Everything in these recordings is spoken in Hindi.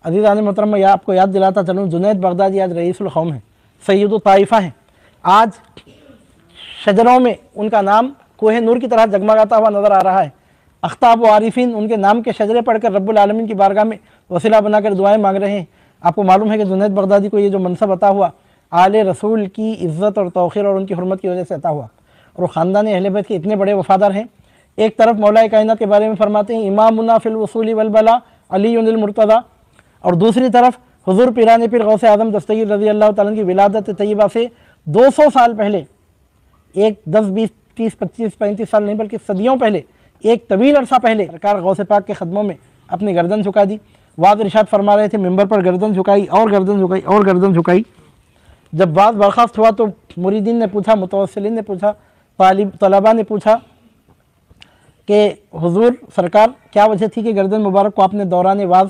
अज़ीज़ान मोहतरम, मैं आपको याद दिलाता चलूँ, जुनैद बगदादी आज रईसुल कौम है, सैयदुत ताइफ़ा हैं। आज शजरों में उनका नाम कोहे नूर की तरह जगमगाता हुआ नज़र आ रहा है। अख्ताब व आरिफीन उनके नाम के शजरे पढ़कर रब्बुल आलमीन की बारगाह में वसीला बनाकर दुआएं मांग रहे हैं। आपको मालूम है कि जुनैद बगदादी को ये जो मनसब अता हुआ आले रसूल की इज़्ज़त और तौक़ीर और उनकी हुर्मत की वजह से अता हुआ, और वो ख़ानदान अहले बैत के इतने बड़े वफ़ादार हैं। एक तरफ मौलाए कायनात के बारे में फरमाते हैं इमामुना फिल वसूली वल बला अलीयुल मुर्तज़ा, और दूसरी तरफ हुज़ूर पीराने पीर गौसे आज़म दस्तगीर रज़ी अल्लाह तआला की विलादत तय्यबा से 200 साल पहले, एक 10 20 30 25 35 साल नहीं बल्कि सदियों पहले, एक तवील अरसा पहले सरकार गौसे पाक के ख़दमों में अपनी गर्दन झुका दी। वाज़ इरशाद फरमा रहे थे, मिंबर पर गर्दन झुकाई और गर्दन झुकाई और गर्दन झुकाई। जब वाज़ बर्खास्त हुआ तो मुरीदीन ने पूछा, मुतवस्सिलीन ने पूछा, तलबा ने पूछा कि हुजूर सरकार क्या वजह थी कि गर्दन मुबारक को आपने दौरान वाज़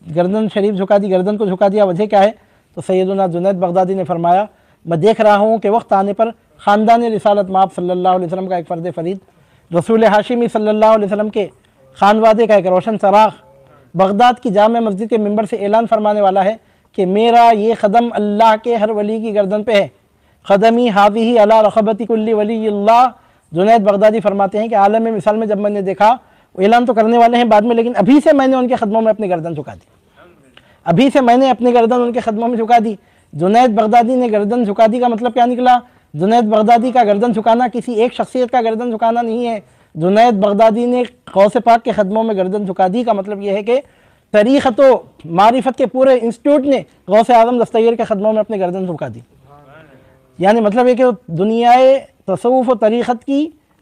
गर्दन शरीफ झुका दी, गर्दन को झुका दिया, वजह क्या है? तो सैयदुना जुनैद बगदादी ने फरमाया, मैं देख रहा हूँ कि वक्त आने पर ख़ानदान रिसालत माब सल्लल्लाहु अलैहि वसल्लम का एक फ़र्द फरीद रसूल हाशिमी सल्लल्लाहु अलैहि वसल्लम के खानवादे का एक रोशन चराग़ बगदाद की जामे मस्जिद के मिंबर से ऐलान फरमाने वाला है कि मेरा ये कदम अल्लाह के हर वली की गर्दन पे है। क़दमी हाज़िही अला रक़बती कुल्ली वलीयिल्लाह। जुनैद बगदादी फरमाते हैं कि आलम मिसाल में जब मैंने देखा, वो ऐलान तो करने वाले हैं बाद में, लेकिन अभी से मैंने उनके ख़दमों में अपनी गर्दन झुका दी, अभी से मैंने अपनी गर्दन उनके ख़दमों में झुका दी। जुनैद बगदादी ने गर्दन झुका दी का मतलब क्या निकला? जुनैद बगदादी का गर्दन झुकाना किसी एक शख्सियत का गर्दन झुकाना नहीं है। जुनैद बगदादी ने गौसे पाक के ख़दमों में गर्दन झुका दी का मतलब यह है कि तरीक़त व मारिफत के पूरे इंस्टीट्यूट ने गौसे आज़म दस्तगीर के ख़दमों में अपनी गर्दन झुका दी। यानी मतलब है कि दुनियाए तसव्वुफ़ व तरीक़त की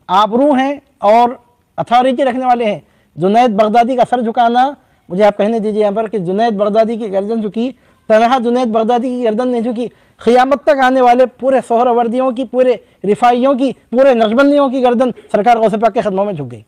आबरू हैं और अथॉरिटी रखने वाले हैं। जुनैद बगदादी का सर झुकाना, मुझे आप कहने दीजिए यहाँ पर कि जुनैद बगदादी की गर्दन झुकी, तनहा जुनैद बगदादी की गर्दन नहीं झुकी, क़ियामत तक आने वाले पूरे सोहरावर्दियों की, पूरे रिफाइयों की, पूरे नक्शबंदियों की गर्दन सरकार गौसे पाक के ख़दमों में झुक गई,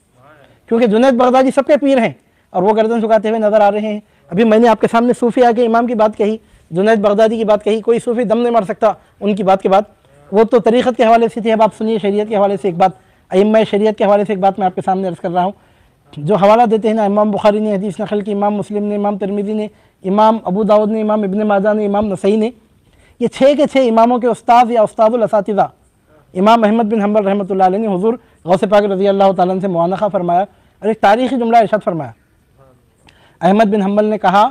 क्योंकि जुनैद बगदादी सबके पीर हैं और वो गर्दन झुकाते हुए नज़र आ रहे हैं। अभी मैंने आपके सामने सूफिया के इमाम की बात कही, जुनैद बगदादी की बात कही, कोई सूफी दम नहीं मार सकता उनकी बात के बाद, वो तो तरीक़त के हवाले से थी। अब आप सुनिए शरीयत के हवाले से एक बात, अइम्मा शरीयत के हवाले से एक बात मैं आपके सामने अर्ज़ कर रहा हूँ। जो हवाला देते हैं ना, इमाम बुखारी ने हदीस नक़ल की, इमाम मुस्लिम ने, इमाम तिरमिज़ी ने, इमाम अबू दाऊद ने, इमाम इब्न माजा ने, इमाम नसई ने, ये 6 के 6 इमामों के उस्ताद या उस्तादुल असातिज़ा इमाम अहमद बिन हम्बल रहमतुल्लाह अलैह ने हुज़ूर गौसे पाक रज़ी अल्लाह तआला अन्हु से मुआनक़ा फरमाया और एक तारीख़ी जुमला इरशाद फरमाया। अहमद बिन हम्बल ने कहा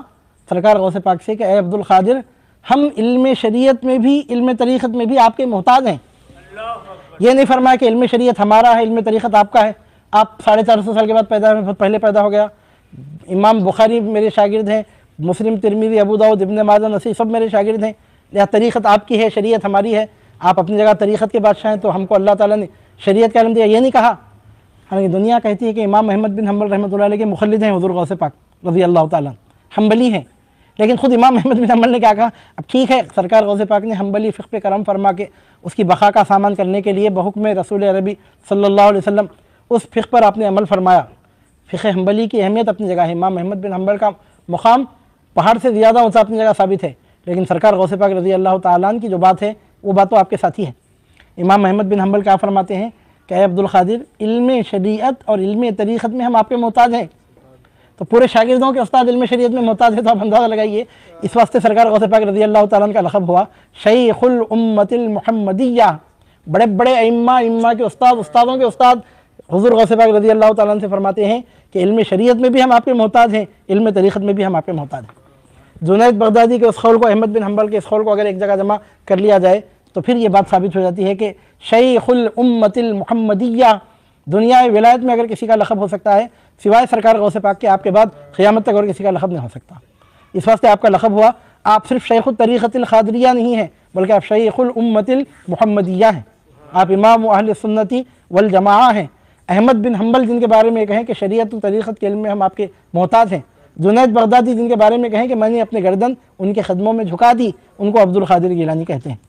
सरकार गौसे पाक से कि ए अब्दुल क़ादिर, हम इल्म शरीयत में भी, इल्म तरीक़त में भी आपके मोहताज हैं। ये नहीं फरमाया कि इल्म शरीयत हमारा है, इल्म तरीक़त आपका है, आप 450 साल के बाद पहले पैदा हो गया। इमाम बुखारी मेरे शागिर्द हैं, मुस्लिम, तिरमिज़ी, अबू दाऊद, इब्न माजा, नसी सब मेरे शागिर्द हैं। या तरीक़त आपकी है, शरीयत हमारी है, आप अपनी जगह तरीक़त के बादशाह हैं, तो हमको अल्लाह ताला ने शरीयत का इल्म दिया, ये नहीं कहा। हालांकि दुनिया कहती है कि इमाम अहमद बिन हम्बल रहमतुल्लाह अलैह के मुख़ल्लिद हैं हुज़ूर गौसे पाक रज़ी अल्लाह ताला, हम्बली हैं। लेकिन ख़ुद इमाम अहमद बिन हम्बल ने क्या कहा? अब ठीक है, सरकार गौसे पाक ने हम्बली फ़िक़्ह पे करम फरमा के उसकी बक़ा का सामान करने के लिए बहुक्म रसूल अरबी सल्लल्लाहु अलैहि वसल्लम उस फ़िक़्ह पर आपने अमल फरमाया। फ़िक़्ह हम्बली की अहमियत अपनी जगह है, इमाम अहमद बिन हम्बल का मुक़ाम पहाड़ से ज़्यादा ऊँचा अपनी जगह साबित है, लेकिन सरकार गौसे पाक रज़ी अल्लाह तआला अन्हु की जो बात है वो बात तो आपके साथ ही है। इमाम अहमद बिन हम्बल क्या फरमाते हैं कि अब्दुल क़ादिर, इल्म शरीयत और इल्म तरीक़त में हम आपके मोहताज हैं। तो पूरे शागिर्दों के उस्ताद इल्म शरीयत में मोहताज है, तो आप अंदाज़ा लगाइए। इस वास्ते सरकार गौसे पाक रज़ी अल्लाह तआला अन्हु का लक़ब हुआ शैख़ुल उम्मतिल मुहम्मदिय्या। बड़े बड़े इम्मा के उस्ताद, उस्तादों के उस्ताद हुज़ूर गौसे पाक रज़ी अल्लाह तआला अन्हु से फरमाते हैं कि इल्म शरीयत में भी हम आपके मोहताज हैं, इल्म तरीक़त में भी हम आपके मोहताज हैं। जुनैद बगदादी के उस क़ौल को, अहमद बिन हम्बल के इस क़ौल को अगर एक जगह जमा कर लिया जाए तो फिर ये बात साबित हो जाती है कि शैख़ुल उम्मतिल मुहम्मदिय्या, दुनिया विलायत में अगर किसी का लक़ब हो सकता है सिवाय सरकार गौसे पाक के, आपके बाद क़यामत तक और किसी का लक़ब नहीं हो सकता। इस वास्ते आपका लक़ब हुआ, आप सिर्फ शैख़ुत तरीक़तिल क़ादिरिया नहीं हैं, बल्कि आप शैख़ुल उम्मतिल मुहम्मदिय्या हैं, आप इमाम अहले सुन्नती वल जमाआ हैं। अहमद बिन हम्बल जिनके बारे में कहें कि शरीयत और तरीक़त के इल्म में हम आपके मोहताज हैं। जुनैद बगदादी जिनके बारे में कहें कि मैंने अपनी गर्दन उनके ख़दमों में झुका दी, उनको अब्दुल क़ादिर गिलानी कहते हैं।